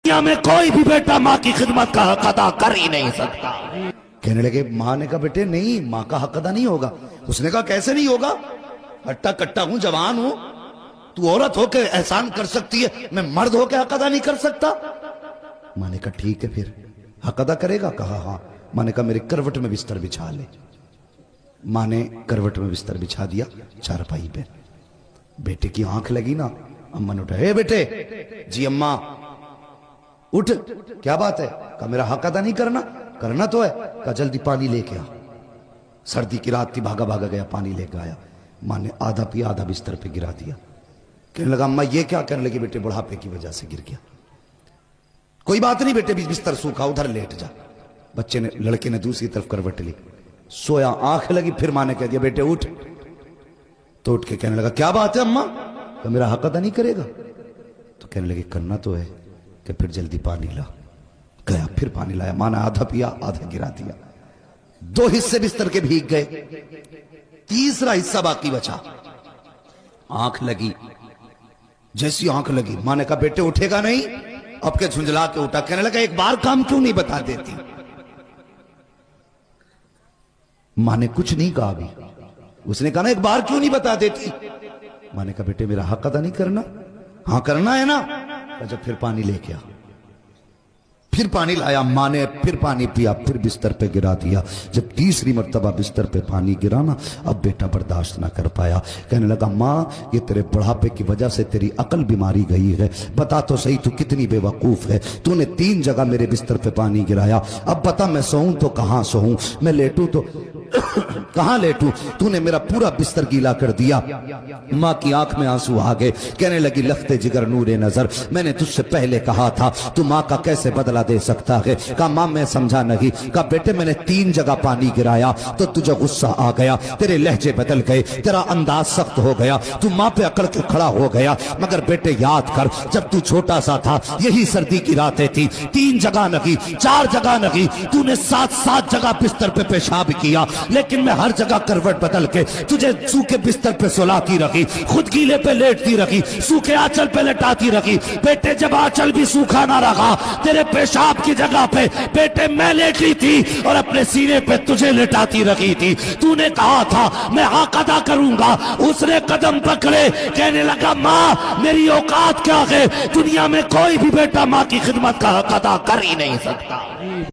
دنیا میں کوئی بھی بیٹا ماں کی خدمت کا حق ادا کر ہی نہیں سکتا۔ کہنے لگے ماں نے کہا بیٹے نہیں، ماں کا حق ادا نہیں ہوگا۔ اس نے کہا کیسے نہیں ہوگا؟ ہٹا کٹا ہوں، جوان ہوں، تو عورت ہو کے احسان کر سکتی ہے، میں مرد ہو کے حق ادا نہیں کر سکتا؟ ماں نے کہا ٹھیک ہے پھر حق ادا کرے گا؟ کہا ہاں۔ ماں نے کہا میرے کروٹ میں بستر بچھا لے۔ ماں نے کروٹ میں بستر بچھا دیا چارپائی پہ۔ بیٹے کی آنکھ لگی نا، اماں نے اٹھا، اے بیٹے، جی اماں اٹھ، کیا بات ہے؟ کہا میرا حق ادا نہیں کرنا؟ کرنا تو ہے۔ کہا جلدی پانی لے کے آ۔ سردی کی رات تھی، بھاگا بھاگا گیا، پانی لے کے آیا۔ ماں نے آدھا پیا، آدھا بستر پہ گرا دیا۔ کہنے لگا اماں یہ کیا؟ کہنے لگی بیٹے بڑھاپے کی وجہ سے گر گیا۔ کوئی بات نہیں بیٹے، بستر سوکھا، ادھر لیٹ جا۔ بچے نے، لڑکے نے دوسری طرف کروٹ لی، سویا، آنکھ لگی، پھر ماں نے کہہ دیا بیٹے اٹھ۔ تو اٹھ کے کہنے لگا کیا بات ہے اماں؟ کہ میرا حق ادا نہیں کرے گا؟ تو کہنے لگے کرنا تو ہے، کہ پھر جلدی پانی لا۔ گیا، پھر پانی لایا، ماں نے آدھا پیا، آدھا گرا دیا۔ دو حصے بستر کے بھیگ گئے، تیسرا حصہ باقی بچا۔ آنکھ لگی، جیسی آنکھ لگی ماں نے کہا بیٹے اٹھے گا نہیں؟ اب کے جھنجلا کے اٹھا۔ کہنے لگا ایک بار کام کیوں نہیں بتا دیتی؟ ماں نے کچھ نہیں کہا ابھی۔ اس نے کہا نا ایک بار کیوں نہیں بتا دیتی؟ ماں نے کہا بیٹے میرا حق ادا نہیں کرنا؟ ہاں کرنا ہے نا۔ جب پھر پانی لے کے آ۔ پھر پانی لایا، ماں نے پھر پانی پیا، پھر بستر پہ گرا دیا۔ جب تیسری مرتبہ بستر پہ پانی گرا نا، اب بیٹا برداشت نہ کر پایا۔ کہنے لگا ماں یہ تیرے بڑھاپے کی وجہ سے تیری عقل بیماری گئی ہے، بتا تو صحیح تو کتنی بے وقوف ہے، تو نے 3 جگہ میرے بستر پہ پانی گرایا، اب بتا میں سوؤں تو کہاں سوؤں، میں لیٹوں تو کہاں لیٹوں، تو نے میرا پورا بستر گیلا کر دیا۔ ماں کی آنکھ میں آنسو آ گئے، کہنے لگی لختے جگر نور نظر، میں نے تجھ سے پہلے کہا تھا تو ماں کا کیسے بدلہ دے سکتا ہے؟ کہا ماں میں سمجھا نہیں۔ کہا بیٹے میں نے 3 جگہ پانی گرایا تو تجھے غصہ آ گیا، تیرے لہجے بدل گئے، تیرا انداز سخت ہو گیا، تو ماں پہ اکڑ کے کھڑا ہو گیا۔ مگر بیٹے یاد کر جب تو چھوٹا سا تھا یہی سردی کی راتیں تھی، 3 جگہ نہیں 4 جگہ نہیں، تو نے 7 جگہ بستر پہ پیشاب کیا، لیکن میں ہر جگہ کروٹ بدل کے تجھے سوکھے بستر پہ سلاتی رکھی، خود گیلے پہ لیٹتی رکھی، سوکھے آنچل پہ لٹاتی رکھی۔ بیٹے جب آنچل بھی سوکھا نہ رہا، تیرے پیشاب کی جگہ پہ بیٹے میں لیٹی تھی اور اپنے سینے پہ تجھے لٹاتی رکھی تھی۔ تو نے کہا تھا میں حق ادا کروں گا، اس نے قدم پکڑے، کہنے لگا ماں میری اوقات کیا ہے؟ دنیا میں کوئی بھی بیٹا ماں کی خدمت کا حق ادا کر ہی نہیں سکتا۔